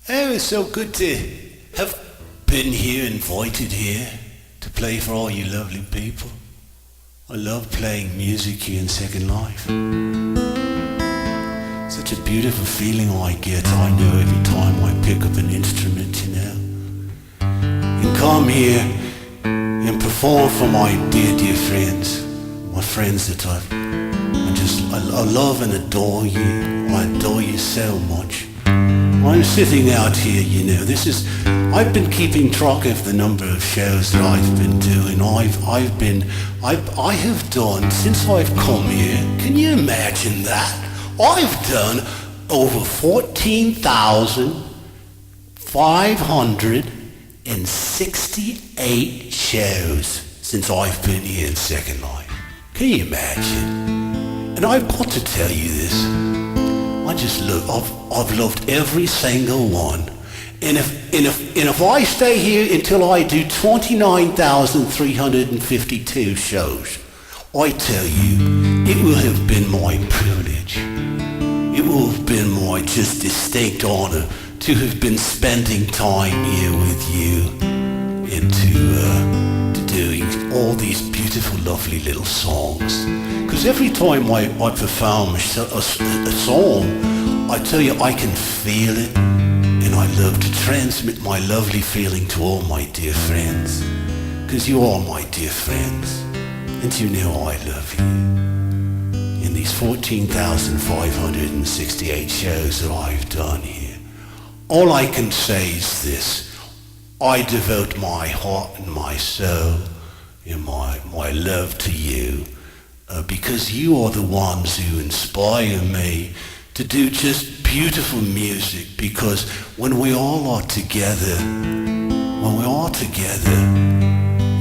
Oh, it's so good to have been here, invited here, to play for all you lovely people. I love playing music here in Second Life. Such a beautiful feeling I get, I know, every time I pick up an instrument, you know. And come here and perform for my dear friends, my friends that I love and adore you. I adore you so much. I'm sitting out here, you know, I've been keeping track of the number of shows that I've been doing. I have done, since I've come here, can you imagine that? I've done over 14,568 shows since I've been here in Second Life. Can you imagine? And I've got to tell you this. I've loved every single one. And if I stay here until I do 29,352 shows, I tell you, it will have been my privilege. It will have been my just distinct honor to have been spending time here with you and to doing all these beautiful, lovely little songs. Because every time I perform a song, I tell you, I can feel it, and I love to transmit my lovely feeling to all my dear friends. Because you are my dear friends, and you know I love you. In these 14,568 shows that I've done here, all I can say is this: I devote my heart and my soul and my love to you, because you are the ones who inspire me to do just beautiful music. Because when we all are together,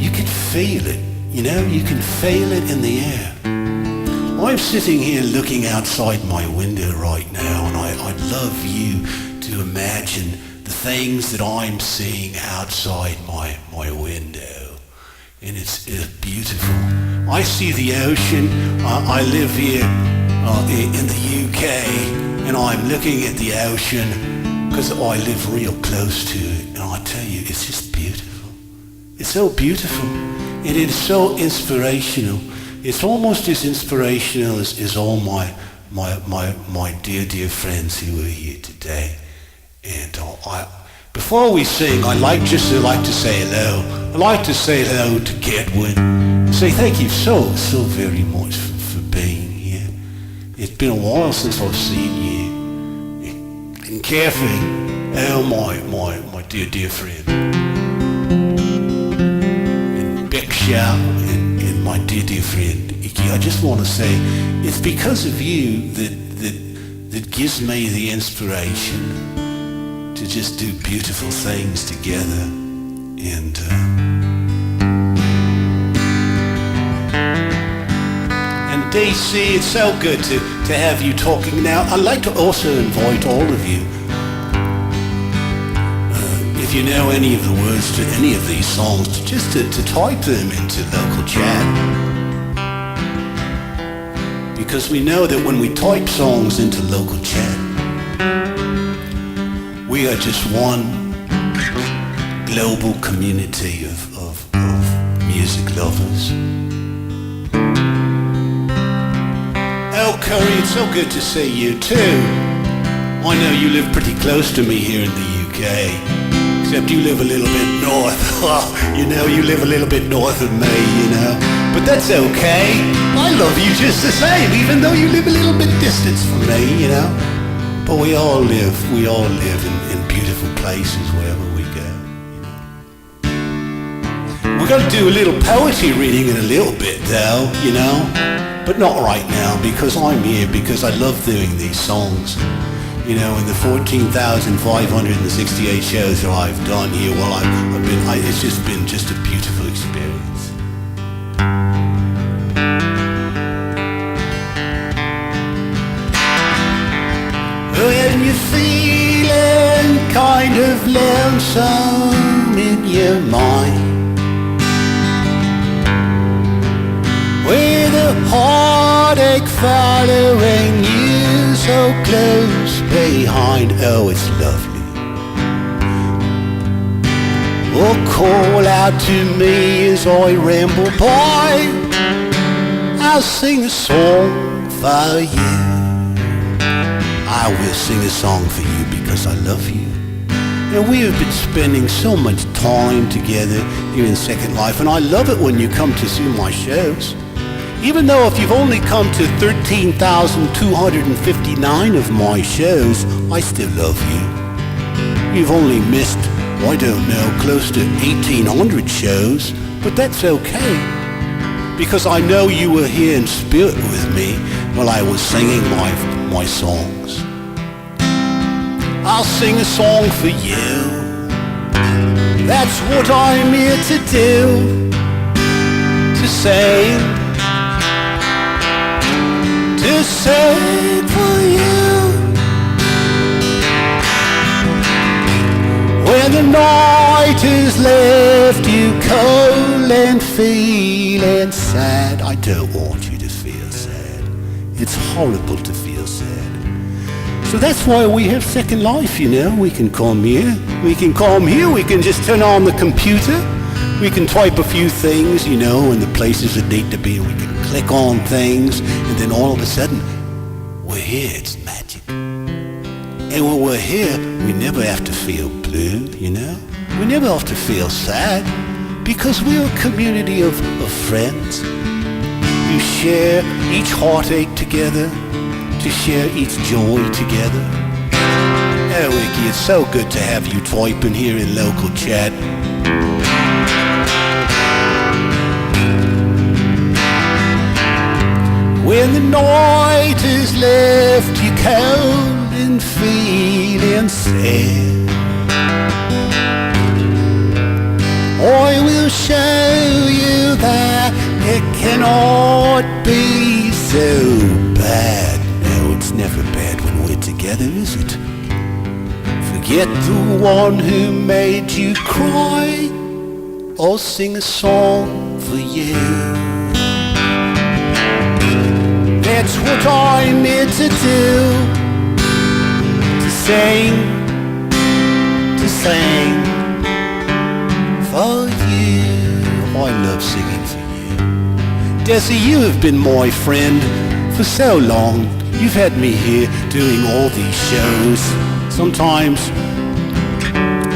you can feel it, you know, you can feel it in the air. I'm sitting here looking outside my window right now, and I'd love you to imagine the things that I'm seeing outside my window. And it's beautiful. I see the ocean. I live here in the UK, and I'm looking at the ocean because I live real close to it. And I tell you, it's just beautiful. It's so beautiful. It is so inspirational. It's almost as inspirational as all my dear friends who are here today. And before we sing, I'd like to say hello. I'd like to say hello to Gedwin. Say thank you so very much for being here. It's been a while since I've seen you. And Kathy, oh my dear friend. And Beck Shaw and my dear friend Icky. I just want to say it's because of you that gives me the inspiration to just do beautiful things together. And DC, it's so good to have you talking now. I'd like to also invite all of you, if you know any of the words to any of these songs, just to type them into local chat. Because we know that when we type songs into local chat, we are just one global community of music lovers. Oh, Curry, it's so good to see you too. I know you live pretty close to me here in the UK, except you live a little bit north. You know, you live a little bit north of me, you know. But that's okay. I love you just the same, even though you live a little bit distance from me, you know. But we all live in beautiful places wherever we go, you know. We're going to do a little poetry reading in a little bit though, you know. But not right now, because I'm here, because I love doing these songs. You know, in the 14,568 shows that I've done here, well, it's just been a beautiful experience. When you're feeling kind of lonesome in your mind, with a heartache following you so close behind, oh, it's lovely or call out to me as I ramble by. I'll sing a song for you. I will sing a song for you because I love you. And we have been spending so much time together here in Second Life, and I love it when you come to see my shows. Even though if you've only come to 13,259 of my shows, I still love you. You've only missed, I don't know, close to 1,800 shows, but that's okay. Because I know you were here in spirit with me while I was singing my songs. I'll sing a song for you. That's what I'm here to do. To sing for you. When the night has left you cold and feeling sad. I don't want you to feel sad. It's horrible to feel sad. So that's why we have Second Life, you know. We can come here. We can come here. We can just turn on the computer. We can type a few things, you know, in the places that need to be. We can click on things, and then all of a sudden, we're here. It's magic. And when we're here, we never have to feel blue, you know. We never have to feel sad, because we're a community of friends. You share each heartache together, to share each joy together. Oh, Ricky, it's so good to have you typing here in local chat. When the night has left you cold and feeling sad, I will show you that it cannot be so bad. No, it's never bad when we're together, is it? Forget the one who made you cry. I'll sing a song for you. That's what I'm here to do. To sing for you. I love singing for you. Desi, you have been my friend for so long. You've had me here doing all these shows. Sometimes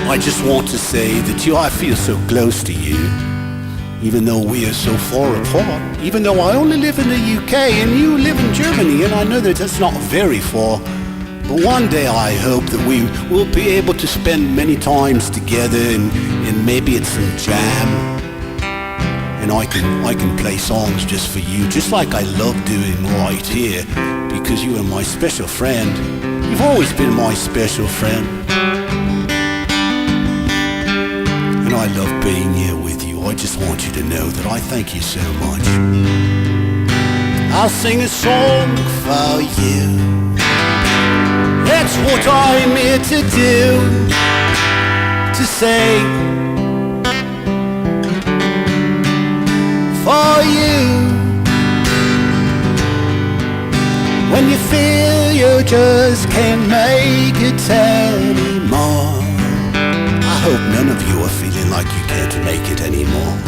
I just want to say that I feel so close to you, even though we are so far apart. Even though I only live in the UK and you live in Germany, and I know that that's not very far. But one day I hope that we will be able to spend many times together, and maybe it's some jam. And I can play songs just for you, just like I love doing right here, because you are my special friend. You've always been my special friend. And I love being here with you. I just want you to know that I thank you so much. I'll sing a song for you. That's what I'm here to do. To sing for you. When you feel you just can't make it anymore. I hope none of you are feeling like you can't make it anymore.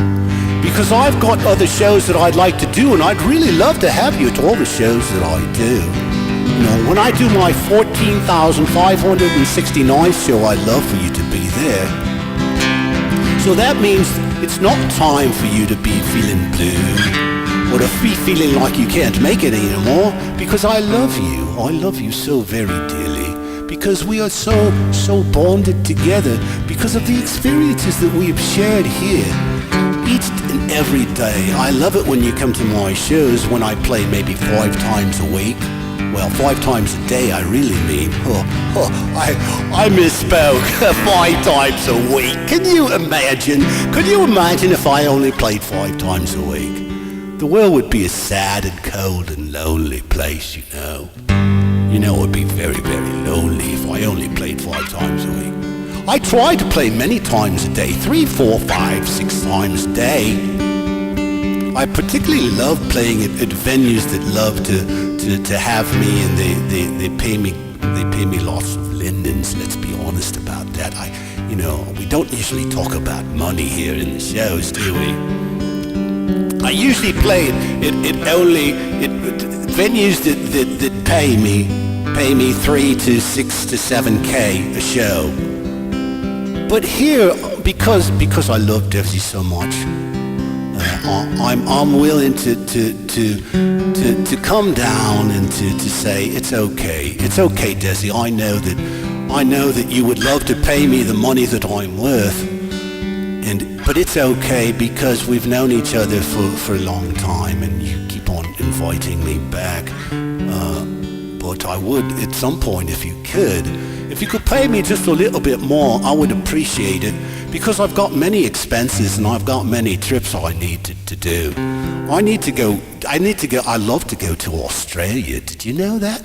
Because I've got other shows that I'd like to do, and I'd really love to have you at all the shows that I do. You know, when I do my 14,569 show, I'd love for you to be there. So that means it's not time for you to be feeling blue, or to be feeling like you can't make it anymore, because I love you. I love you so very dearly, because we are so bonded together, because of the experiences that we have shared here each and every day. I love it when you come to my shows, when I play maybe 5 times a week. Well, 5 times a day, I really mean. I misspoke. 5 times a week. Can you imagine? Could you imagine if I only played 5 times a week? The world would be a sad and cold and lonely place, you know. You know, it would be very, very lonely if I only played 5 times a week. I try to play many times a day, 3, 4, 5, 6 times a day. I particularly love playing at venues that love to have me, and they pay me lots of lindens. Let's be honest about that. you know, we don't usually talk about money here in the shows, do we? I usually play venues that pay me 3 to 6 to 7K a show. But here, because I love Desi so much, I'm willing to come down and to say it's okay, Desi. I know that you would love to pay me the money that I'm worth, but it's okay because we've known each other for a long time, and you keep on inviting me back. But I would, at some point, if you could pay me just a little bit more, I would appreciate it, because I've got many expenses and I've got many trips I need to do. I love to go to Australia. Did you know that?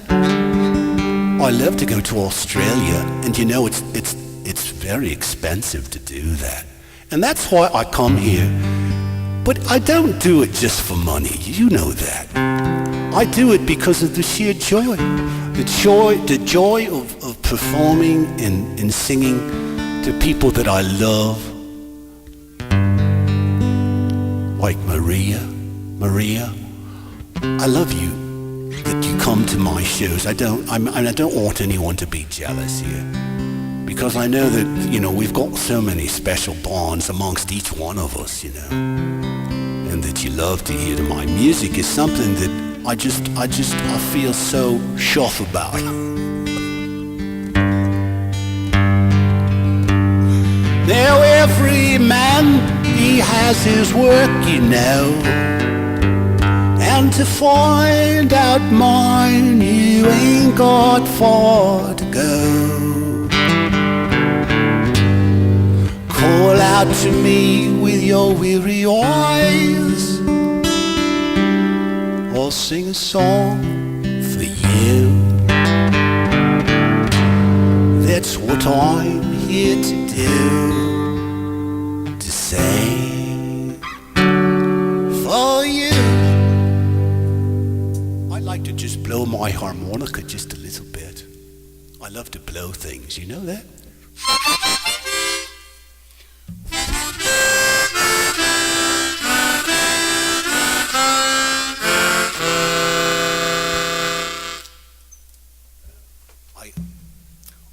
I love to go to Australia, and you know it's very expensive to do that. And that's why I come here. But I don't do it just for money, you know that. I do it because of the sheer joy. The joy of performing and singing to people that I love. Like Maria, I love you that you come to my shows. I don't want anyone to be jealous here, because I know that, you know, we've got so many special bonds amongst each one of us, you know, and that you love to hear my music is something that I feel so chuffed about. Now every man, he has his work, you know, and to find out mine, you ain't got far to go. Call out to me with your weary eyes, I'll sing a song for you. That's what I'm here to do, to sing for you. I like to just blow my harmonica just a little bit. I love to blow things, you know that?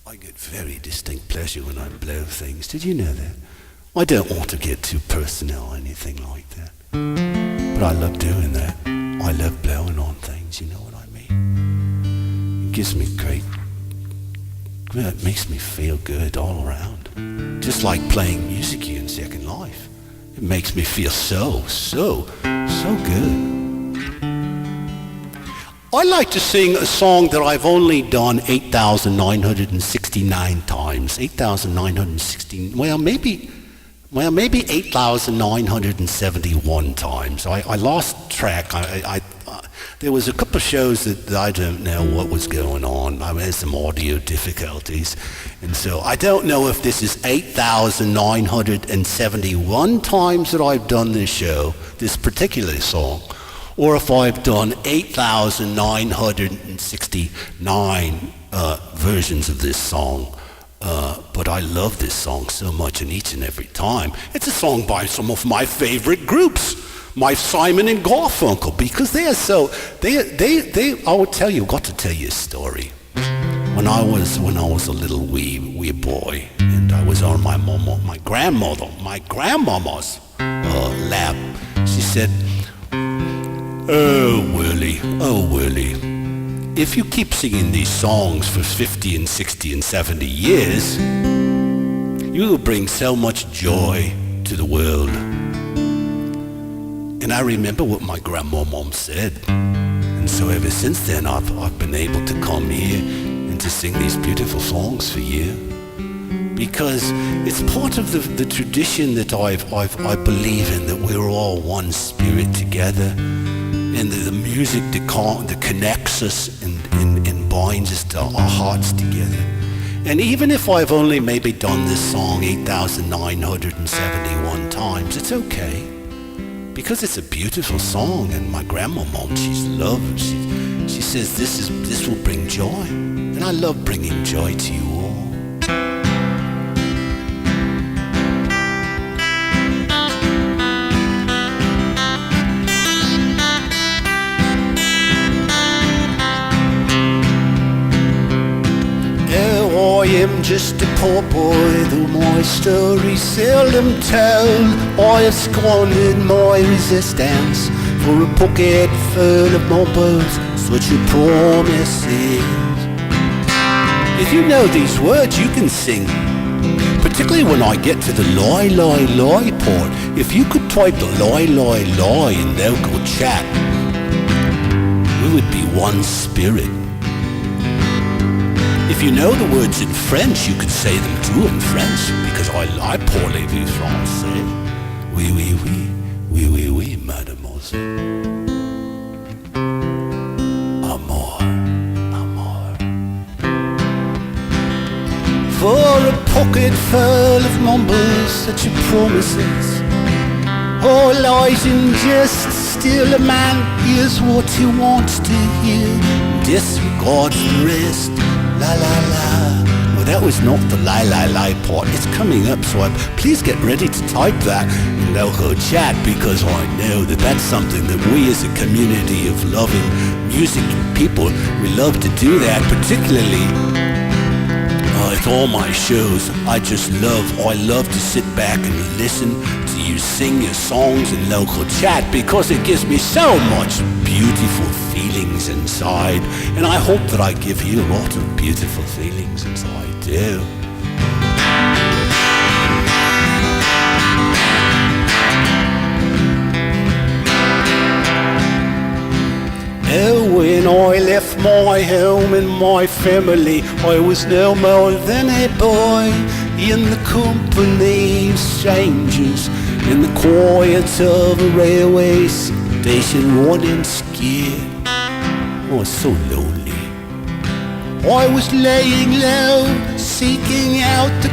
I get very distinct pleasure when I blow things. Did you know that? I don't want to get too personal or anything like that, but I love doing that. I love blowing on things, you know what I mean? It gives me it makes me feel good all around. Just like playing music here in Second Life. It makes me feel so good. I like to sing a song that I've only done 8,969 times. 8,916, well maybe 8,971 times. I lost track. There was a couple of shows that I don't know what was going on. I had some audio difficulties. And so I don't know if this is 8,971 times that I've done this show, this particular song, or if I've done 8,969 versions of this song. But I love this song so much, and each and every time. It's a song by some of my favorite groups, my Simon and Garfunkel, because they are so, I will tell you, I've got to tell you a story. When I was a little wee boy, and I was on my grandmama's lap, she said, oh Whirli, if you keep singing these songs for 50 and 60 and 70 years, you will bring so much joy to the world. And I remember what my grandmom said. And so ever since then, I've been able to come here and to sing these beautiful songs for you. Because it's part of the tradition that I believe in, that we're all one spirit together. And the music that connects us and binds us to our hearts together. And even if I've only maybe done this song 8,971 times, it's okay. Because it's a beautiful song, and my grandmama, she's loved. She says this will bring joy. And I love bringing joy to you all. just a poor boy, though my story's seldom told. I have squandered my resistance for a pocket full of mumbles, such a promises. If you know these words, you can sing. Particularly when I get to the lie, lie, lie part. If you could type the lie, lie, lie in local chat, we would be one spirit. If you know the words in French, you could say them too in French, because I parlez-vous français. Oui, oui, oui, oui, oui, oui, mademoiselle. Amor, amor. For a pocket full of mumbles, such a promises. All lies and just still a man hears what he wants to hear, disregards the rest. La la la. Well, that was not the la la la part. It's coming up, so please get ready to type that in local chat, because I know that that's something that we as a community of loving music people, we love to do that, particularly at all my shows. I love to sit back and listen to you sing your songs in local chat, because it gives me so much beautiful feelings inside, and I hope that I give you a lot of beautiful feelings inside too. Oh, when I left my home and my family, I was no more than a boy in the company of strangers, in the quiet of a railway station, running scared. I was so lonely. I was laying low, seeking out the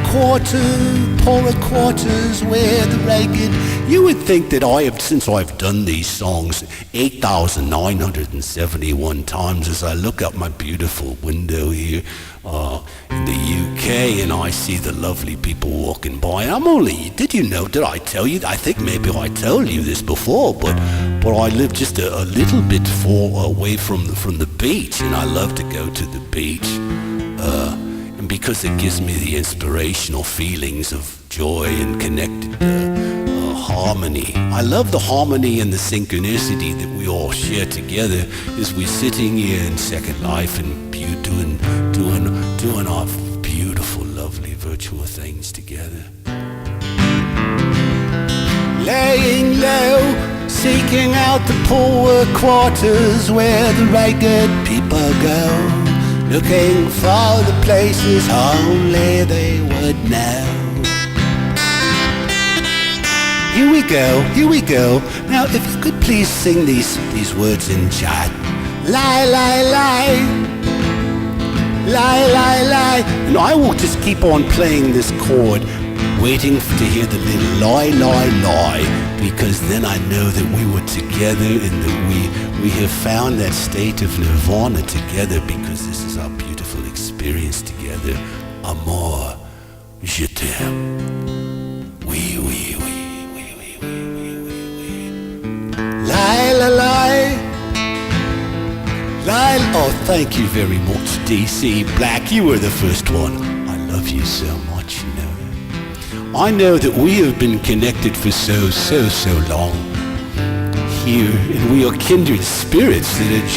poorer quarters where the ragged. You would think that since I've done these songs 8,971 times, as I look out my beautiful window here in the UK and I see the lovely people walking by. Did you know, did I tell you? I think maybe I told you this before, but I live just a little bit far away from the beach, and I love to go to the beach. And because it gives me the inspirational feelings of joy and connected harmony. I love the harmony and the synchronicity that we all share together as we're sitting here in Second Life and doing our beautiful, lovely virtual things together. Laying low, seeking out the poor quarters where the ragged people go, looking for the places only they would know. Here we go. Now, if you could please sing these words in chat. Lie, lie, lie. Lie, lie, lie. And I will just keep on playing this chord, waiting to hear the little lie, lie, lie, because then I know that we were together and that we have found that state of nirvana together, because this is our beautiful experience together. Amor, je t'aime. Oui, oui, oui. Lie, lie, lie. Lie. Oh, thank you very much, DC Black. You were the first one. I love you so much, you know. I know that we have been connected for so long here, and we are kindred spirits that are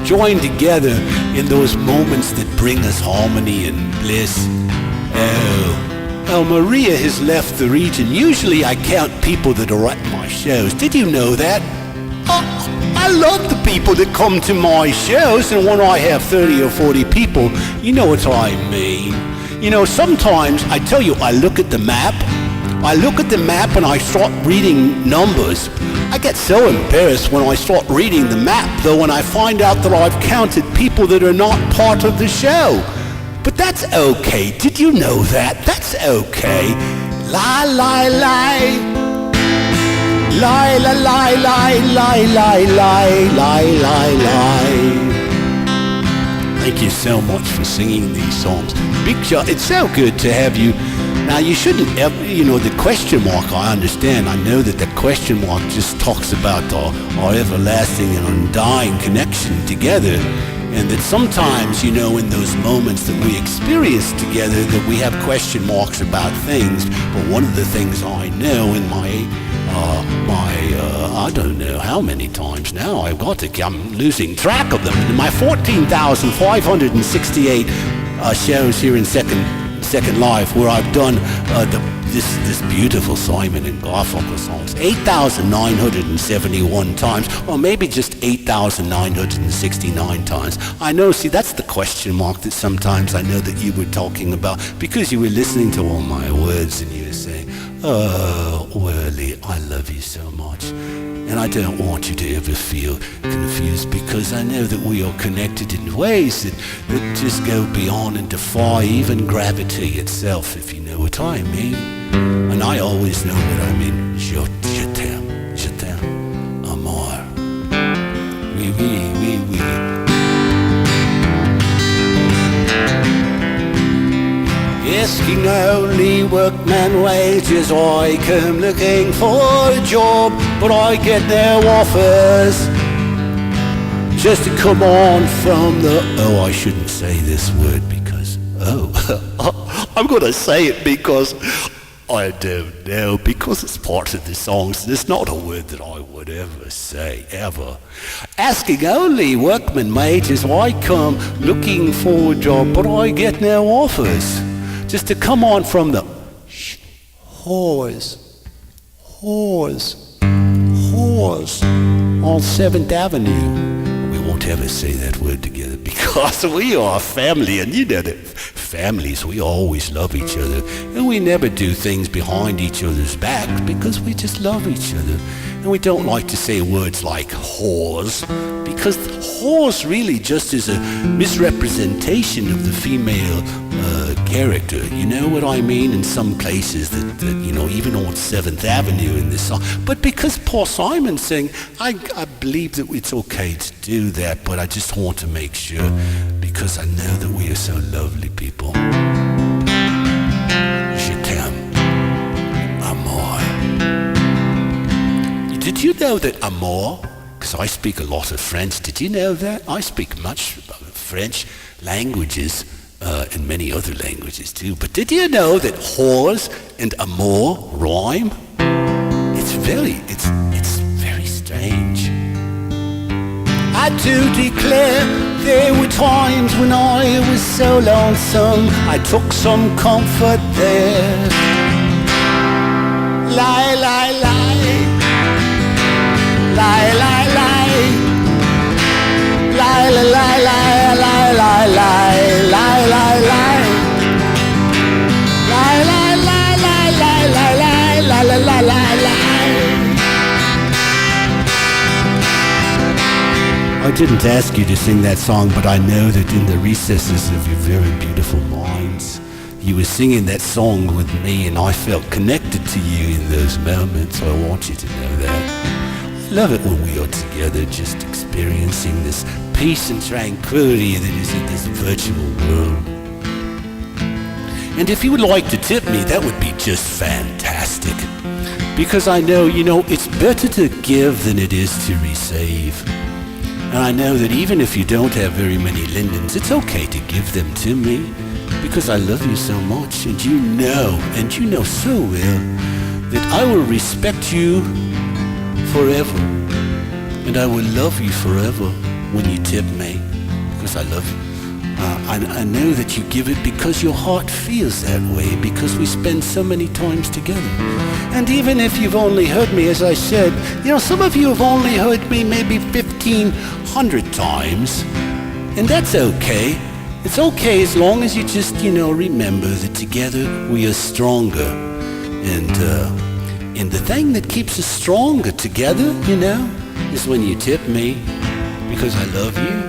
joined together in those moments that bring us harmony and bliss. Oh, Maria has left the region. Usually I count people that are at my shows. Did you know that? Oh, I love the people that come to my shows, and when I have 30 or 40 people, you know what I mean. You know, sometimes, I tell you, I look at the map and I start reading numbers. I get so embarrassed when I start reading the map, though, when I find out that I've counted people that are not part of the show. But that's okay. Did you know that? That's okay. Lie, lie, lie. Lie, lie, lie, lie, lie, lie, lie, lie, lie, lie. Thank you so much for singing these songs. Big shot. It's so good to have you. Now, you shouldn't ever, the question mark, I understand. I know that the question mark just talks about our everlasting and undying connection together. And that sometimes, you know, in those moments that we experience together, that we have question marks about things. But one of the things I know in I don't know how many times now, I'm losing track of them. In my 14,568 shows here in Second Life, where I've done this beautiful Simon and Garfunkel songs 8,971 times, or maybe just 8,969 times. I know, see, that's the question mark that sometimes I know that you were talking about, because you were listening to all my words and you were saying, oh, Whirli, I love you so much. And I don't want you to ever feel confused, because I know that we are connected in ways that just go beyond and defy even gravity itself, if you know what I mean. And I always know what I mean. Je t'aime, amor. Oui, oui, oui, oui. Asking only workman wages, I come looking for a job, but I get no offers. Just to come on from the... Oh, I shouldn't say this word because... Oh, I'm going to say it because I don't know, because it's part of the songs. And it's not a word that I would ever say, ever. Asking only workman wages, I come looking for a job, but I get no offers. Just to come on from the whores on 7th Avenue. We won't ever say that word together, because we are a family, and you know that families, we always love each other, and we never do things behind each other's backs, because we just love each other. And we don't like to say words like whores, because whores really just is a misrepresentation of the female character. You know what I mean? In some places that you know, even on 7th Avenue in this song. But because Paul Simon's saying, I believe that it's okay to do that, but I just want to make sure, because I know that we are so lovely people. Je t'aime, amor. Did you know that amour, because I speak a lot of French, did you know that? I speak much French languages, and many other languages too, but did you know that whores and amour rhyme? It's very strange. I do declare there were times when I was so lonesome, I took some comfort there. Lie, lie, lie. Lie, lie, lie. Lie, lie, lie, lie, lie, lie, lie, lie, lie, lie. Lie, lie, lie, lie, lie, lie, lie, lie, lie, lie, lie. I didn't ask you to sing that song, but I know that in the recesses of your very beautiful minds, you were singing that song with me, and I felt connected to you in those moments. So I want you to know that. I love it when we are together, just experiencing this peace and tranquility that is in this virtual world. And if you would like to tip me, that would be just fantastic. Because I know, you know, it's better to give than it is to receive. And I know that even if you don't have very many lindens, it's okay to give them to me, because I love you so much, and you know so well, that I will respect you forever, and I will love you forever when you tip me, because I love you. I know that you give it because your heart feels that way, because we spend so many times together. And even if you've only heard me, as I said, you know, some of you have only heard me maybe 1,500 times, and that's okay. It's okay as long as you just, you know, remember that together we are stronger. And the thing that keeps us stronger together, you know, is when you tip me, because I love you.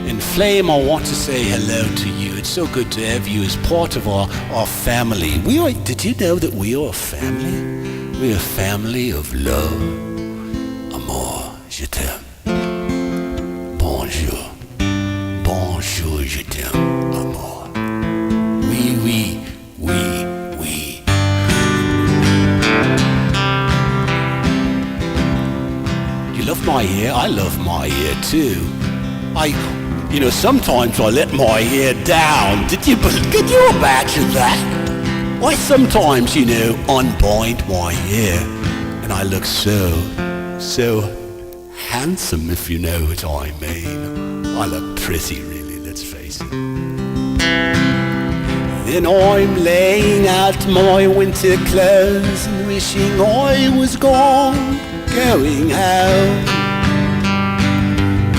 And Flame, I want to say hello to you. It's so good to have you as part of our family. Did you know that we are a family? We're a family of love. Amour, je t'aime. Bonjour. Bonjour, je t'aime, amour. Oui, oui, oui, oui. You love my hair? I love my hair too. Sometimes I let my hair down. Could you imagine that? I sometimes, unbind my hair, and I look so handsome, if you know what I mean. I look pretty, really, let's face it. Then I'm laying out my winter clothes and wishing I was gone, going home,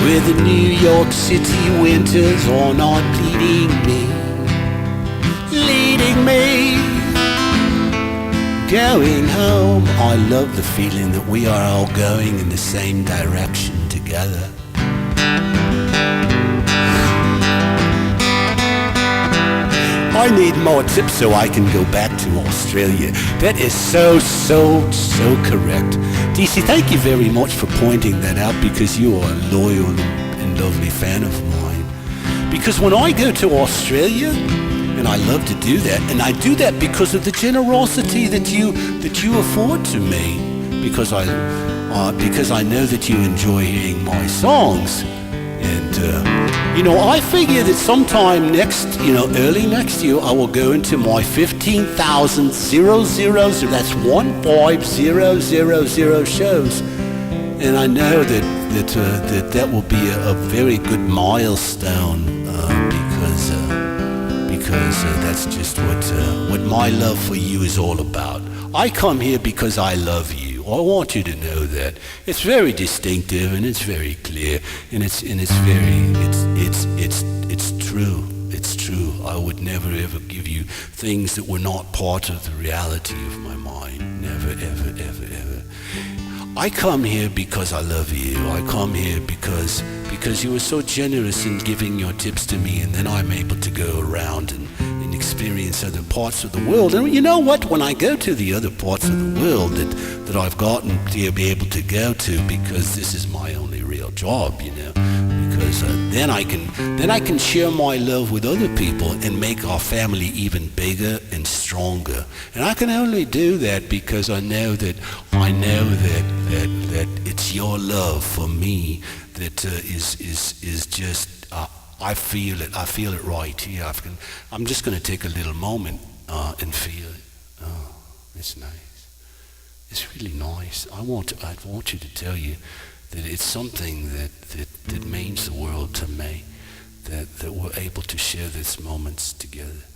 where the New York City winters are not leading me, going home. I love the feeling that we are all going in the same direction together. I need more tips so I can go back to Australia. That is so correct. DC, thank you very much for pointing that out, because you are a loyal and lovely fan of mine. Because when I go to Australia, and I love to do that, and I do that because of the generosity that you afford to me, because I know that you enjoy hearing my songs. And I figure that sometime early next year, I will go into my 15,000 that's 15,000 shows, and I know that will be a very good milestone, because that's just what my love for you is all about. I come here because I love you. I want you to know that. It's very distinctive and it's very clear, and it's true. It's true. I would never ever give you things that were not part of the reality of my mind. Never, ever, ever, ever. I come here because I love you. I come here because you were so generous in giving your tips to me, and then I'm able to go around and experience other parts of the world. And you know what? When I go to the other parts of the world that I've gotten to be able to go to, because this is my only real job, because then I can share my love with other people and make our family even bigger and stronger. And I can only do that because I know that it's your love for me that is just. I feel it right here. I'm just going to take a little moment and feel it. Oh, it's nice. It's really nice. I want you to tell you that it's something that means the world to me, that we're able to share these moments together.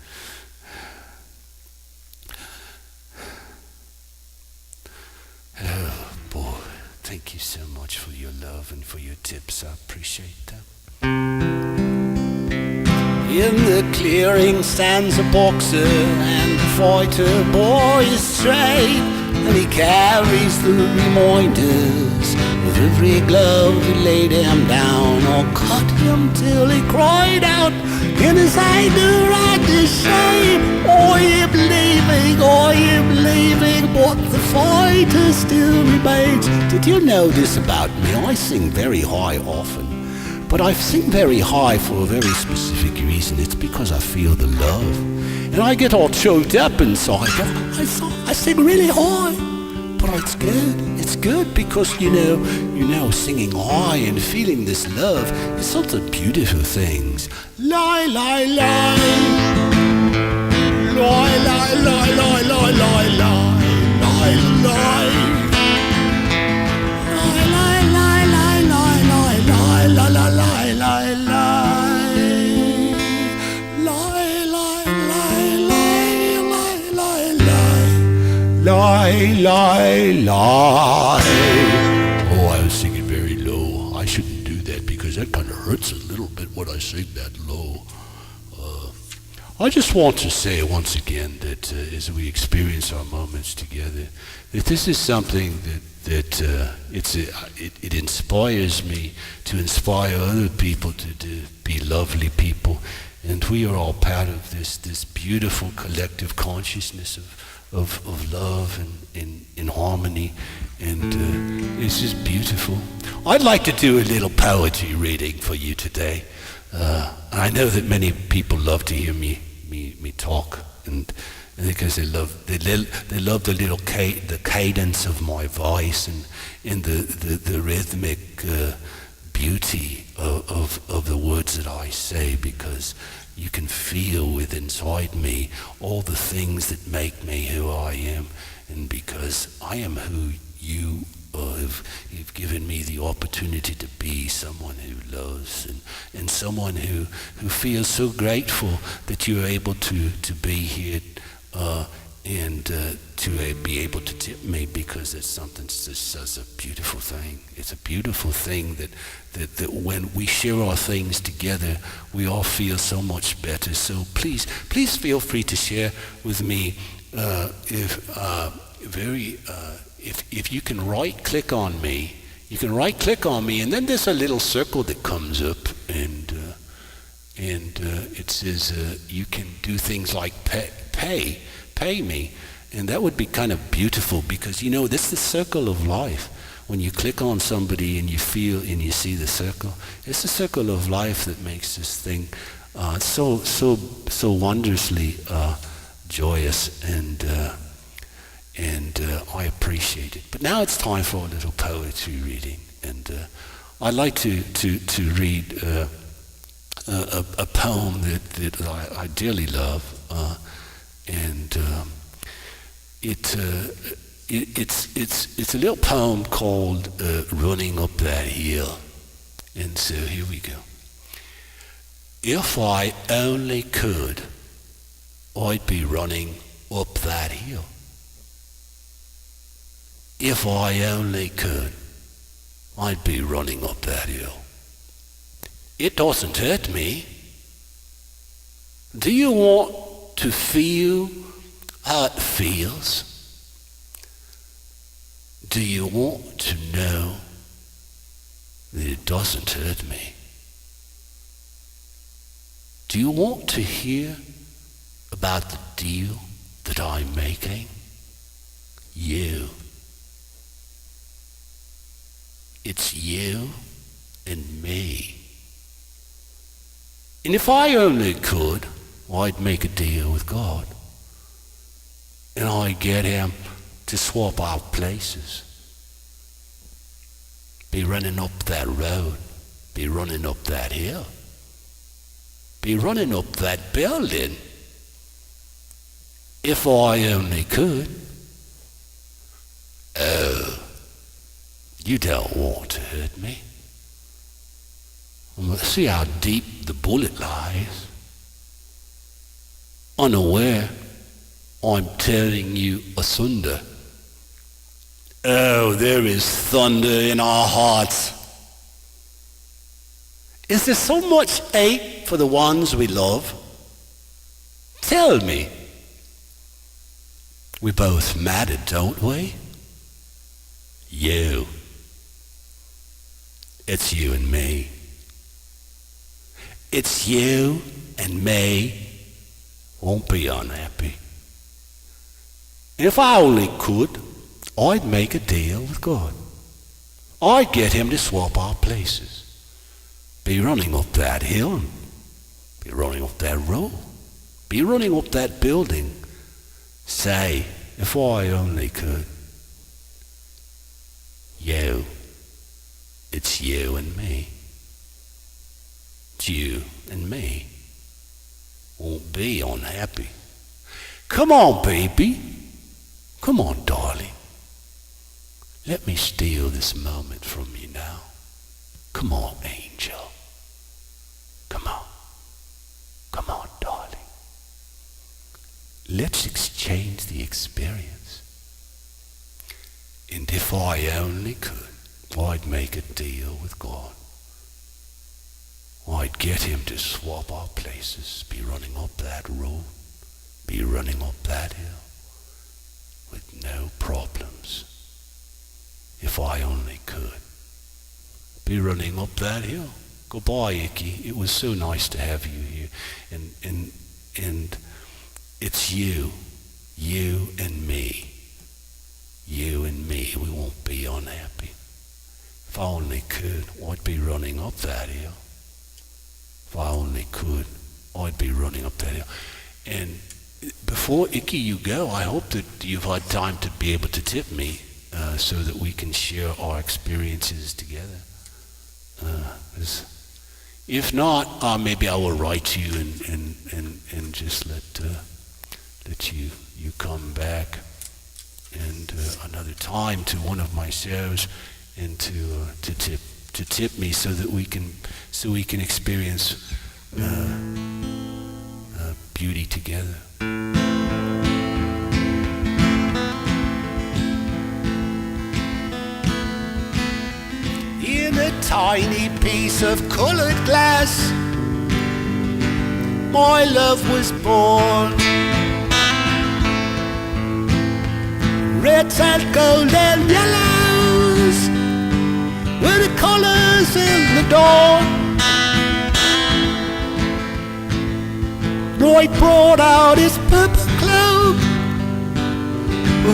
Oh boy, thank you so much for your love and for your tips. I appreciate that. In the clearing stands a boxer, and the fighter boy is straight, and he carries the reminders of every glove he laid him down or cut him till he cried out in his anger and his shame, I am leaving, but the fighter still remains. Did you know this about me? I sing very high often. But I sing very high for a very specific reason. It's because I feel the love. And I get all choked up inside. I sing really high. But it's good. It's good because, singing high and feeling this love is such a beautiful thing. Lie, lie, lie. Lie, lie, lie, lie, lie, lie, lie, lie, lie. La la la la la la lie. Oh, I was singing very low. I shouldn't do that because that kind of hurts a little bit when I sing that low. I just want to say once again that as we experience our moments together, that this is something that it inspires me to inspire other people to be lovely people, and we are all part of this beautiful collective consciousness of love and in harmony, and this is beautiful. I'd like to do a little poetry reading for you today. I know that many people love to hear me talk, and because they love the cadence of my voice and the rhythmic beauty of the words that I say, because you can feel within inside me all the things that make me who I am, and because I am who you you've given me the opportunity to be someone who loves and someone who feels so grateful that you're able to be here and to be able to tip me, because it's something that's such a beautiful thing. It's a beautiful thing that when we share our things together, we all feel so much better. So please feel free to share with me if you can right-click on me. You can right-click on me, and then there's a little circle that comes up, and it says you can do things like pay me, and that would be kind of beautiful, because this is the circle of life. When you click on somebody and you feel and you see the circle, it's the circle of life that makes this thing so wondrously joyous, and I appreciate it. But now it's time for a little poetry reading, and I'd like to read a poem that I dearly love, and it's a little poem called "Running Up That Hill," and so here we go. If I only could, I'd be running up that hill. If I only could, I'd be running up that hill. It doesn't hurt me. Do you want to feel how it feels? Do you want to know that it doesn't hurt me? Do you want to hear about the deal that I'm making? You. It's you and me. And if I only could, I'd make a deal with God. And I'd get him to swap our places. Be running up that road. Be running up that hill. Be running up that building. If I only could. Oh, you don't want to hurt me. See how deep the bullet lies. Unaware, I'm tearing you asunder. Oh, there is thunder in our hearts. Is there so much ache for the ones we love? Tell me. We both matter, don't we? You. It's you and me. It's you and me. Won't be unhappy. If I only could, I'd make a deal with God. I'd get him to swap our places. Be running up that hill. Be running up that road. Be running up that building. Say, if I only could. You. It's you and me. It's you and me. Won't be unhappy. Come on, baby. Come on, darling. Let me steal this moment from you now. Come on, angel. Come on. Come on, darling. Let's exchange the experience. And if I only could, I'd make a deal with God. I'd get him to swap our places, be running up that road, be running up that hill, with no problems. If I only could. Be running up that hill. Goodbye, Icky. It was so nice to have you here. And it's you and me. You and me. We won't be unhappy. If I only could, I'd be running up that hill. If I only could, I'd be running up that hill. And before, Icky, you go, I hope that you've had time to be able to tip me so that we can share our experiences together. If not, maybe I will write you and just let you come back and another time to one of my shows and to tip me so that we can experience beauty together. In a tiny piece of colored glass, my love was born. Reds and gold and yellows were the colors in the dawn. Roy brought out his purple cloak,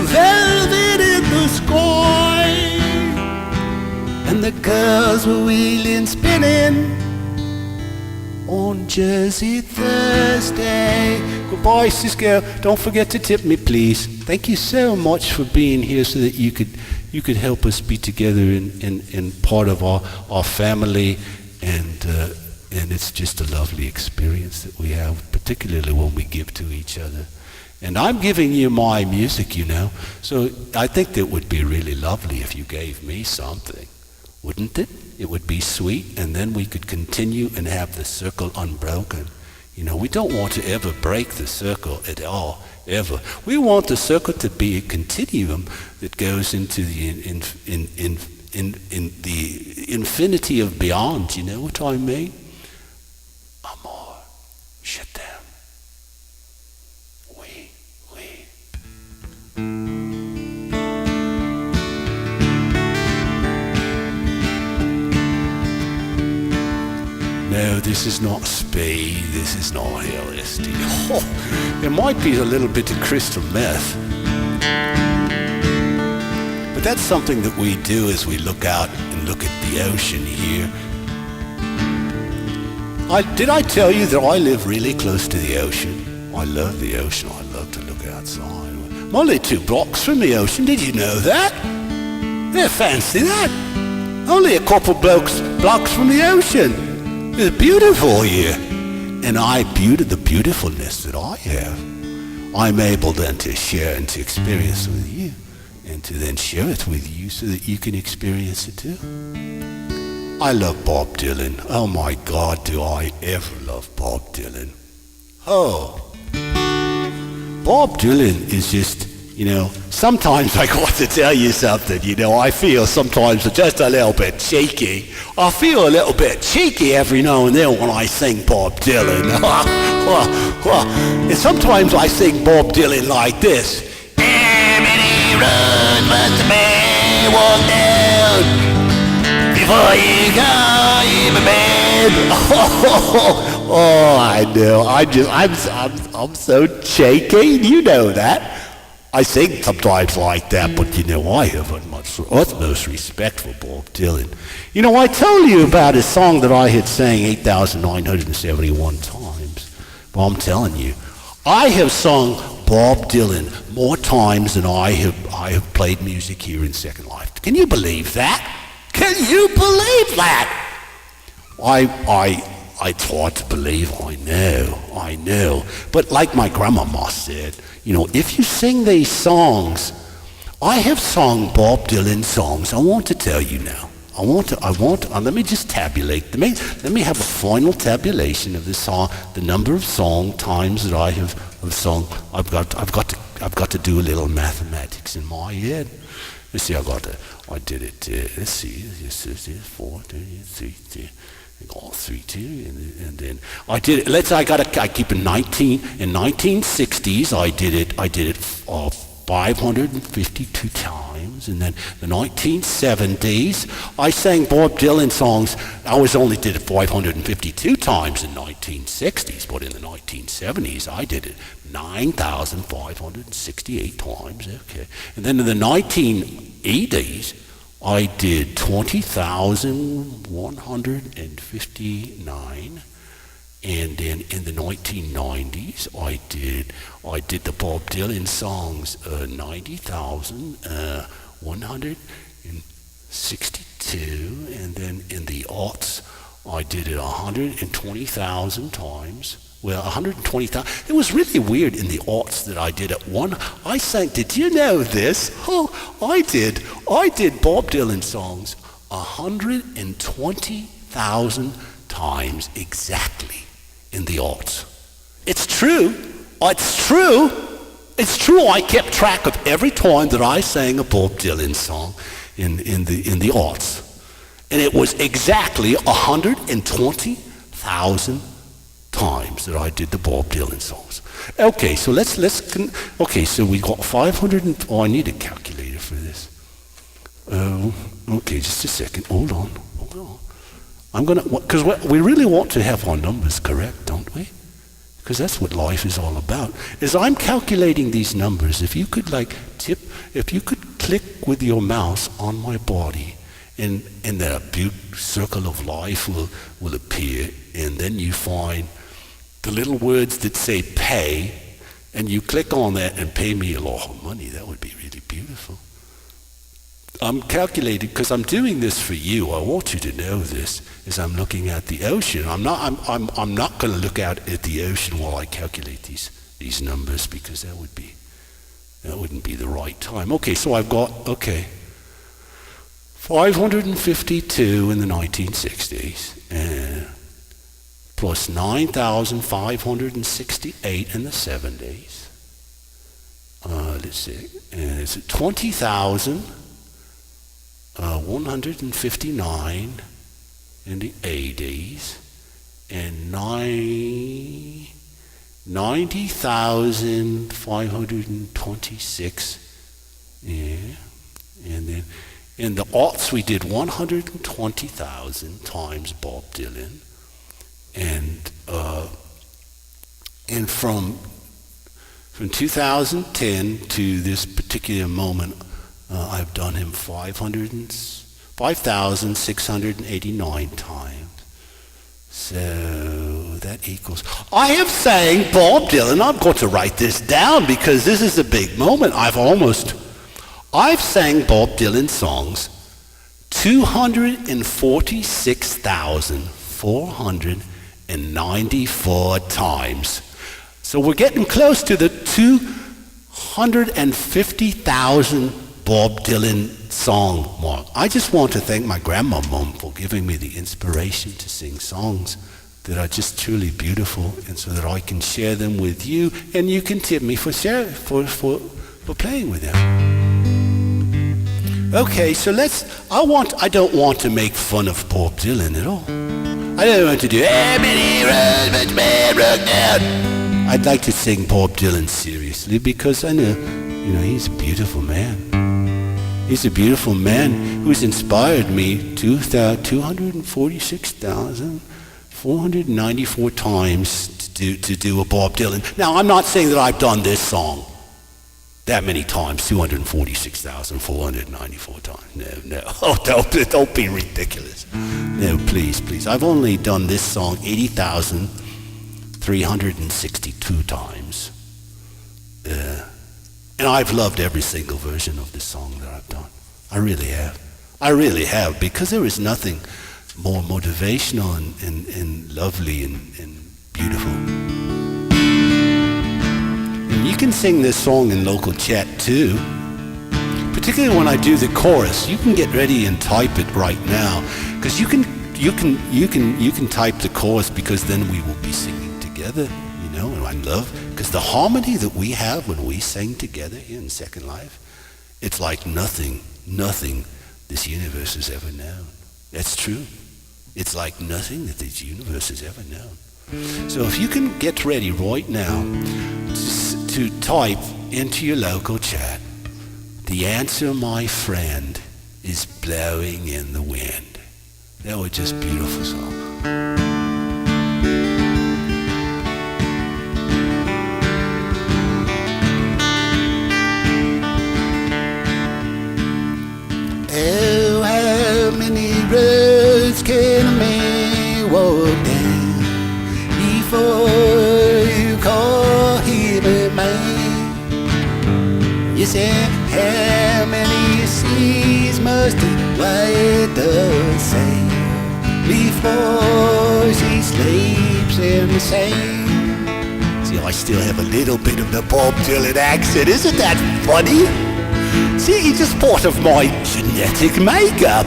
velvet in the sky, and the girls were wheeling, spinning on Jersey Thursday. Goodbye, Cisco. Don't forget to tip me, please. Thank you so much for being here so that you could help us be together in part of our family, and it's just a lovely experience that we have, particularly when we give to each other. And I'm giving you my music, you know, so I think that would be really lovely if you gave me something, wouldn't it? It would be sweet, and then we could continue and have the circle unbroken. You know, we don't want to ever break the circle at all, ever. We want the circle to be a continuum that goes into the in the infinity of beyond. You know what I mean? Amor, je t'aime. Oui, oui. No, this is not speed, this is not LSD. Oh, there might be a little bit of crystal meth. But that's something that we do as we look out and look at the ocean here. Did I tell you that I live really close to the ocean? I love the ocean, I love to look outside. I'm only 2 blocks from the ocean, did you know that? Yeah, fancy that. Only a couple blocks from the ocean. It's beautiful here, and the beautifulness that I have, I'm able then to share and to experience with you, and to then share it with you so that you can experience it too. I love Bob Dylan. Oh my God, do I ever love Bob Dylan. Oh, Bob Dylan is just, you know, sometimes I got to tell you something, you know, I feel sometimes just a little bit cheeky. I feel a little bit cheeky every now and then when I sing Bob Dylan. And sometimes I sing Bob Dylan like this. Many roads must a man walk down before you come in bed. Oh, I know. I'm so cheeky. You know that. I sing sometimes like that, but you know, I have utmost respect for Bob Dylan. You know, I told you about a song that I had sang 8,971 times. Well, I'm telling you, I have sung Bob Dylan more times than I have played music here in Second Life. Can you believe that? Can you believe that? It's hard to believe, I know. But like my grandmama said, you know, if you sing these songs, I have sung Bob Dylan songs. I want to tell you now. Let me just tabulate. Let me have a final tabulation of the song, the number of times that I have sung. I've got to do a little mathematics in my head. Let's see, I did it. Let's see, 4, 3. All 3, 2, and then I did it. I keep in 1960s. I did it 552 times, and then the 1970s I sang Bob Dylan songs. I only did it 552 times in 1960s, but in the 1970s I did it 9,568 times. Okay, and then in the 1980s. I did 20,159, and then in the 1990s I did the Bob Dylan songs 90,160. 62, and then in the aughts, I did it 120,000 times. Well, 120,000. It was really weird in the aughts that I did it. I sang, did you know this? Oh, I did Bob Dylan songs 120,000 times exactly in the aughts. It's true. It's true. It's true. I kept track of every time that I sang a Bob Dylan song in the aughts. And it was exactly 120,000 times that I did the Bob Dylan songs. Okay, so so we got 500 I need a calculator for this. Okay, just a second. Hold on. I'm gonna, because we really want to have our numbers correct, don't we? Because that's what life is all about. As I'm calculating these numbers, if you could click with your mouse on my body, and that circle of life will appear, and then you find the little words that say pay, and you click on that and pay me a lot of money. That would be really beautiful. I'm calculating, because I'm doing this for you. I want you to know this as I'm looking at the ocean. I'm not going to look out at the ocean while I calculate these numbers, because that wouldn't be the right time. Okay, so I've got 552 in the 1960s, plus 9,568 in the 70s. Let's see, and it's 20,159 in the 80s, and 90,526. Yeah, and then in the aughts, we did 120,000 times Bob Dylan, and from 2010 to this particular moment, I've done him 5,689 times. So that equals. I have sang Bob Dylan. I'm going to write this down because this is a big moment. I've sang Bob Dylan songs 246,494 times. So we're getting close to the 250,000 Bob Dylan song mark. I just want to thank my grandmom for giving me the inspiration to sing songs that are just truly beautiful, and so that I can share them with you, and you can tip me for playing with them. Okay, so I don't want to make fun of Bob Dylan at all. I don't want to do I'd like to sing Bob Dylan seriously, because I know, he's a beautiful man. He's a beautiful man who's inspired me 246,494 times to do a Bob Dylan. Now, I'm not saying that I've done this song that many times, 246,494 times. No. Oh, don't be ridiculous. No, please. I've only done this song 80,362 times. And I've loved every single version of this song that I've done. I really have, because there is nothing more motivational and lovely and beautiful. And you can sing this song in local chat too, particularly when I do the chorus. You can get ready and type it right now, because you can type the chorus, because then we will be singing together. And I love, because the harmony that we have when we sing together here in Second Life, it's like nothing this universe has ever known. That's true. It's like nothing that this universe has ever known. So if you can get ready right now to type into your local chat, the answer, my friend, is blowing in the wind. That was just beautiful song. Oh, how many roads can a man walk down before you call him a man? You say, how many seas must he wade the sail before she sleeps in the sand? See, I still have a little bit of the Bob Dylan accent. Isn't that funny? See, it's just part of my genetic makeup.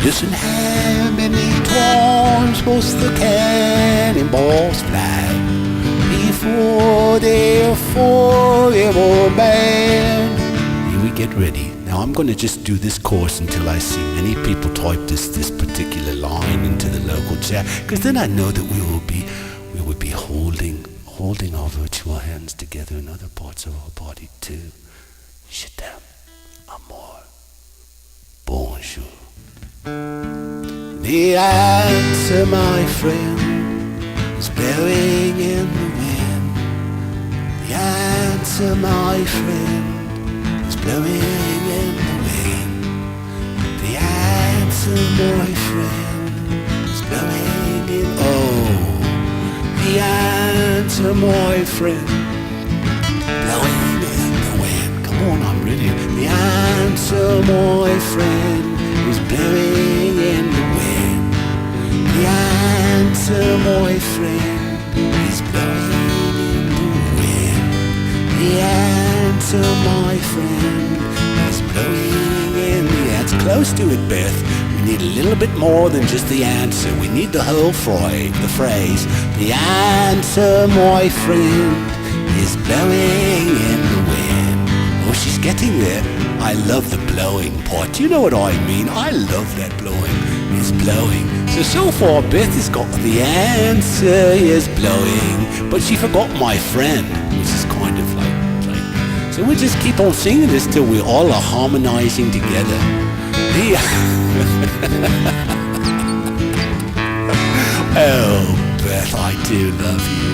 Listen, how many times must the cannonballs fly before they're forever banned? Here we get ready. Now I'm going to just do this course until I see many people type this particular line into the local chat, because then I know that we will be holding our virtual hands together in other parts of our body too. Je t'aime, amour, bonjour. The answer, my friend, is blowing in the wind. The answer, my friend, is blowing in the wind. The answer, my friend, is blowing in. Oh, the answer, my friend, blowing in the wind. Come on, I'm ready. The answer, my friend, is blowing in the wind. The answer, my friend, is blowing in the wind. The answer, my friend, is blowing in the air. It's close to it, Beth. We need a little bit more than just the answer. We need the whole phrase. The answer, my friend, is blowing in the wind. Oh, she's getting there. I love the blowing part. You know what I mean? I love that blowing. It's blowing. So far, Beth has got the answer is blowing, but she forgot my friend, which is kind of like. So we'll just keep on singing this till we all are harmonizing together. Oh, Beth, I do love you.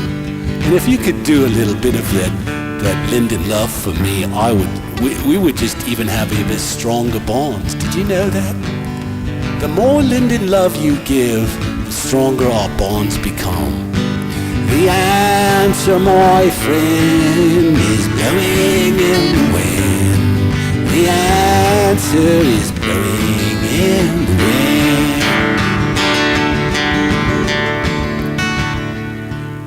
And if you could do a little bit of that Lyndon love for me, we would just even have a bit stronger bonds. Did you know that? The more Lyndon love you give, the stronger our bonds become. The answer, my friend, is blowing in the wind. The answer is blowing in the wind.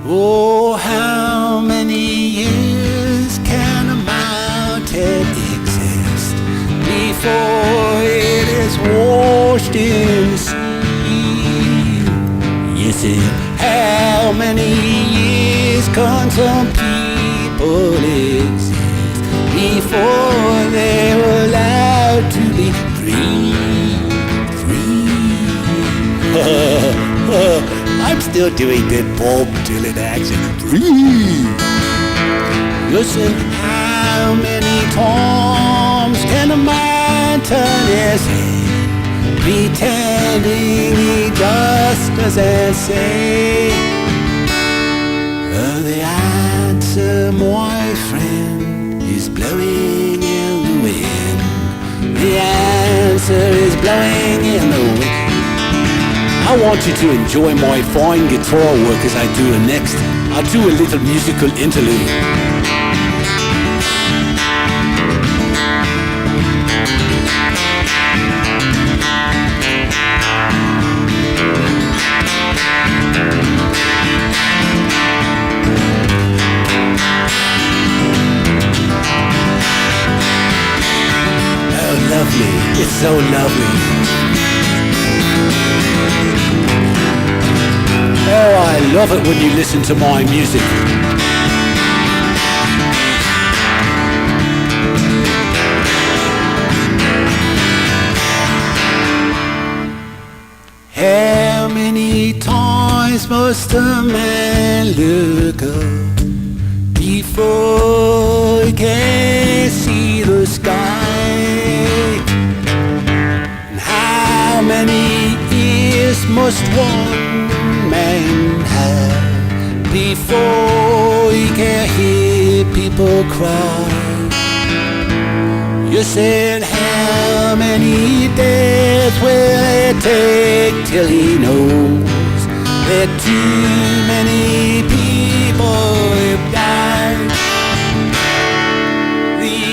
Oh, how many years can a mountain exist before it is washed in the sea? Yes, and how many years can some people exist before they're allowed to be free? I'm still doing that Bob Dylan accent. Free. Listen, how many times can a man turn his head, pretending he just doesn't say? Oh, the answer, my friend, is blowing in the wind. The answer is blowing in the wind. I want you to enjoy my fine guitar work as I do it next. I'll do a little musical interlude. Oh, lovely. It's so lovely. Oh, I love it when you listen to my music. How many times must a man look up before he can see the sky? And how many years must one man have before he can hear people cry? You said, how many days will it take till he knows that too many people have died? The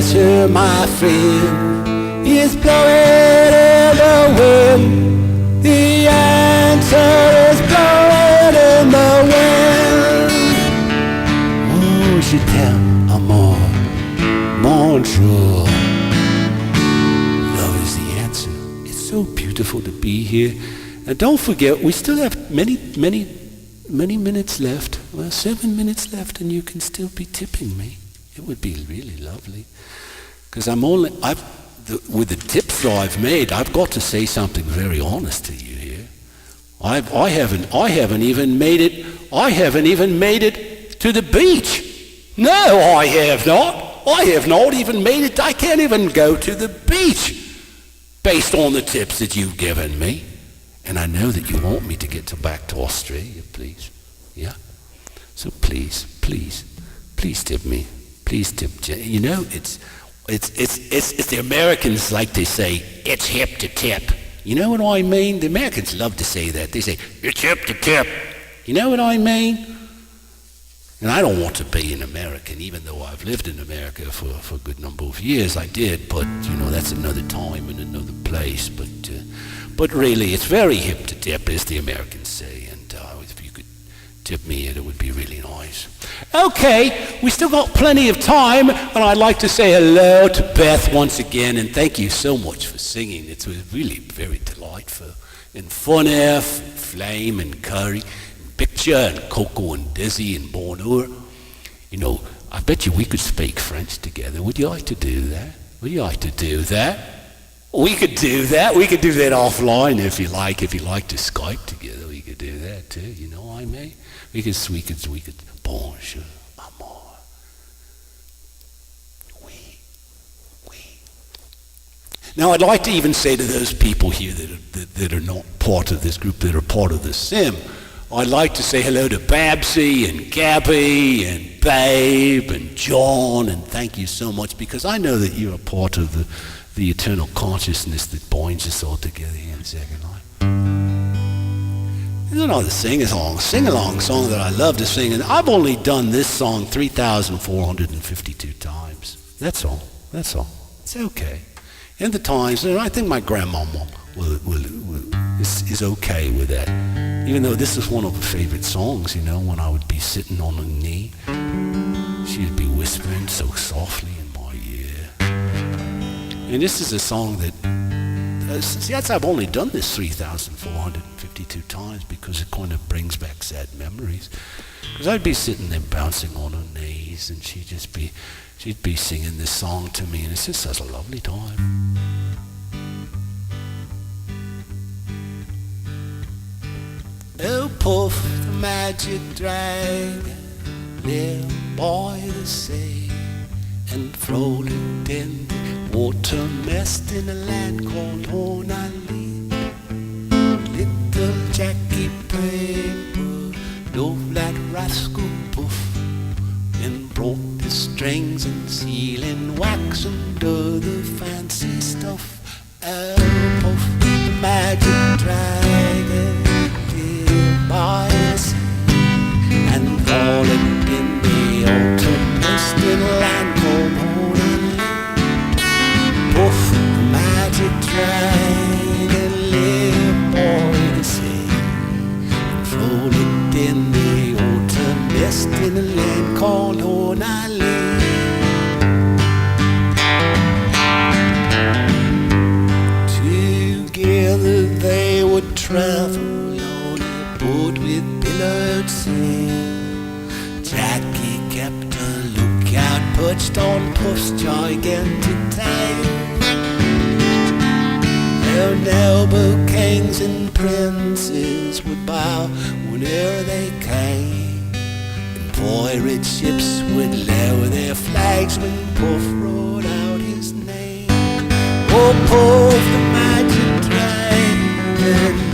answer, my friend, is blowing in the wind. The answer is blowing in the wind. Oh, je t'aime, amour, mon jour. Love is the answer. It's so beautiful to be here. And don't forget, we still have many minutes left. Well, 7 minutes left, and you can still be tipping me. It would be really lovely. Because with the tips that I've made, I've got to say something very honest to you here. I haven't even made it to the beach. No, I have not. I have not even made it. I can't even go to the beach based on the tips that you've given me. And I know that you want me to get back to Australia, please. Yeah? So please tip me. Please tip. You know, it's the Americans like to say, it's hip to tip. You know what I mean? The Americans love to say that. They say, it's hip to tip. You know what I mean? And I don't want to be an American, even though I've lived in America for a good number of years. I did, but, you know, that's another time and another place. But really, it's very hip to tip, as the Americans say. And if you could tip me it would be really nice. Okay, we still got plenty of time, and I'd like to say hello to Beth once again, and thank you so much for singing. It was really very delightful. And Funef, and Flame, and Curry, and Picture, and Coco, and Dizzy, and Bonheur. You know, I bet you we could speak French together. Would you like to do that? Would you like to do that? We could do that. We could do that offline if you like. If you like to Skype together, we could do that too. You know what I mean? We could. Bonjour, amour. Oui. Now, I'd like to even say to those people here that are not part of this group, that are part of the sim, I'd like to say hello to Babsy and Gabby and Babe and John, and thank you so much, because I know that you're a part of the eternal consciousness that binds us all together here in Second Life. There's another sing-along song that I love to sing, and I've only done this song 3,452 times. That's all. It's okay. And the times, and I think my grandmama is okay with that. Even though this is one of her favorite songs, you know, when I would be sitting on her knee, she'd be whispering so softly in my ear. And this is a song that, yes, I've only done this 3,452 times because it kind of brings back sad memories. Because I'd be sitting there bouncing on her knees, and she'd be singing this song to me, and it's just such a lovely time. Oh, Puff, the magic dragon, lived by the sea, and frolicked in the water mist in a land called Honali. Little Jackie Paper loved that rascal Puff, and brought the strings and sealing wax and other fancy stuff. Oh, Puff, the magic dragon, lived by the sea, and frolicked in the autumn mist in a land called Honali. Puff, the magic dragon, lived by the sea, and frolicked in the autumn mist in a land called Honali. Together they would travel on a boat with billowed sail. Jackie kept a lookout perched on Puff's gigantic tail. Their noble kings and princes would bow whenever they came, and pirate ships would lower their flags when Puff roared out his name. Oh, Puff, the magic dragon, lived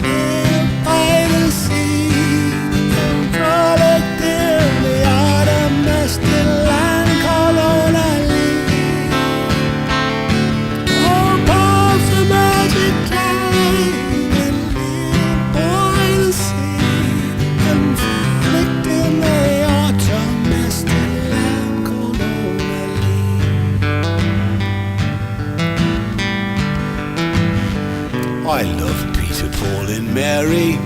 by the sea, and frolicked in the autumn mist in a land called Honali. Oh, Puff, the magic dragon, lived by the sea, and frolicked in the autumn mist in a land called Honali. I love Peter, Paul and Mary.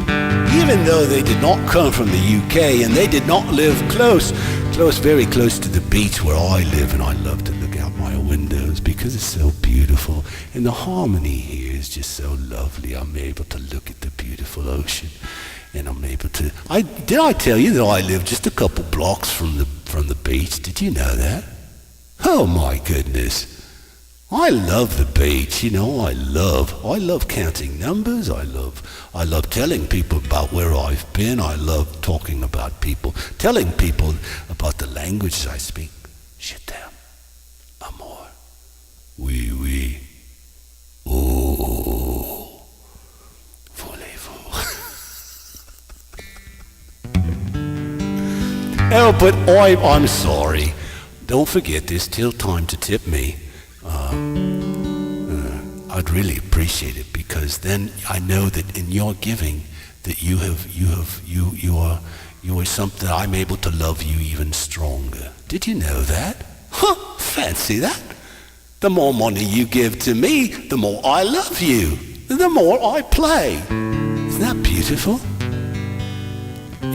Even though they did not come from the UK and they did not live very close to the beach where I live, and I love to look out my windows because it's so beautiful. And the harmony here is just so lovely. I'm able to look at the beautiful ocean, and I'm able to... Did I tell you that I live just a couple blocks from the beach? Did you know that? Oh my goodness. I love the beach, I love counting numbers. I love telling people about where I've been. I love talking about people, telling people about the languages I speak. Je t'aime, amour, oui, oui, oh, voulez-vous. Oh, but I'm sorry. Don't forget, there's still time to tip me. I'd really appreciate it, because then I know that in your giving that you are something. I'm able to love you even stronger. Did you know that? Huh, fancy that. The more money you give to me, the more I love you, the more I play. Isn't that beautiful?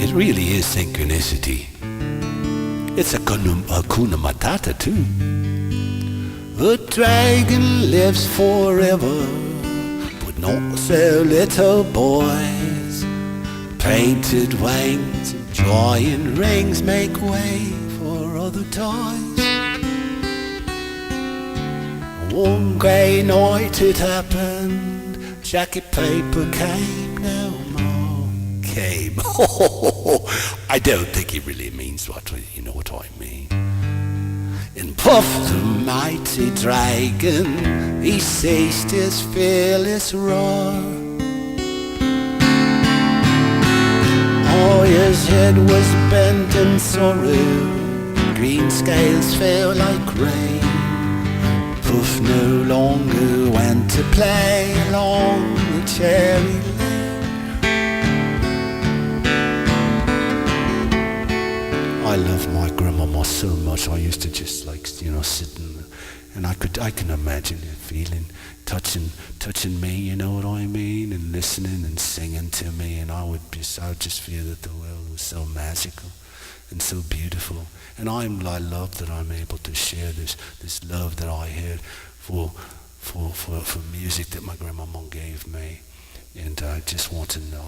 It really is synchronicity. It's a Hakuna Matata too. The dragon lives forever, but not so little boys. Painted wings and giant rings make way for other toys. One grey night it happened, jacket paper came no more. Came. I don't think he really means what I mean. And Puff the mighty dragon, he ceased his fearless roar. Oh, his head was bent in sorrow, green scales fell like rain. Puff no longer went to play along the cherry lane. I love my grandmama so much. I used to just sit and I can imagine her feeling, touching me, you know what I mean, and listening and singing to me, and I would just feel that the world was so magical and so beautiful. And I love that I'm able to share this love that I had for music that my grandmama gave me. And I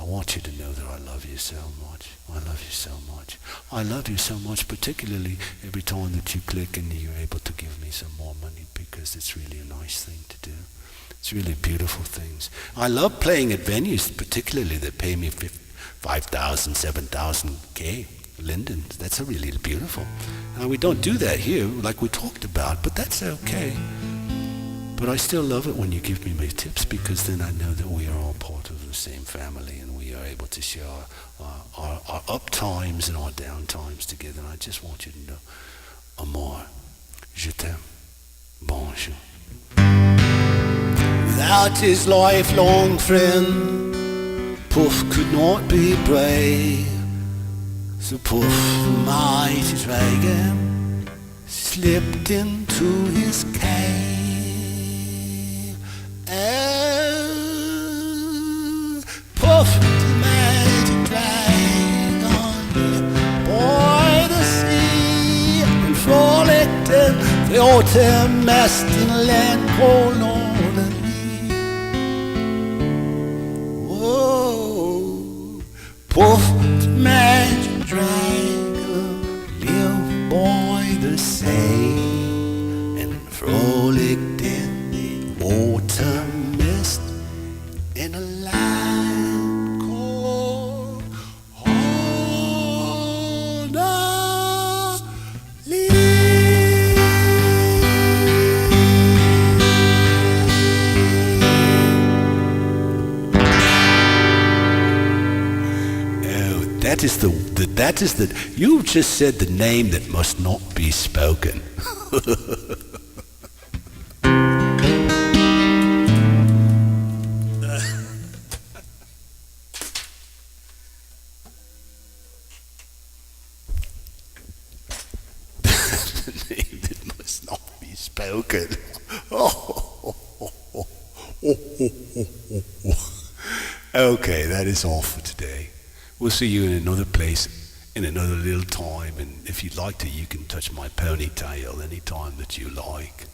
want you to know that I love you so much. I love you so much. I love you so much, particularly every time that you click and you're able to give me some more money, because it's really a nice thing to do. It's really beautiful things. I love playing at venues, particularly that pay me 5,000, 7,000 K. Linden, that's a really beautiful. We don't do that here, like we talked about, but that's okay. But I still love it when you give me my tips, because then I know that we are all part of the same family, and we are able to share our up times and our down times together. And I just want you to know, amour, je t'aime, bonjour. Without his lifelong friend, Puff could not be brave. So Puff, the mighty dragon, slipped into his cave. Puff, the magic dragon, by the sea, and frolicked in the autumn mist in a land called Normandy. Whoa, Puff, the magic dragon, lived by the sea, and frolicked in the autumn mist in a land called Honolulu. Oh, that is the you just said the name that must not be spoken. Name that must not be spoken. Oh. Okay, that is all for today. We'll see you in another place in another little time, and if you'd like to, you can touch my ponytail any time that you like.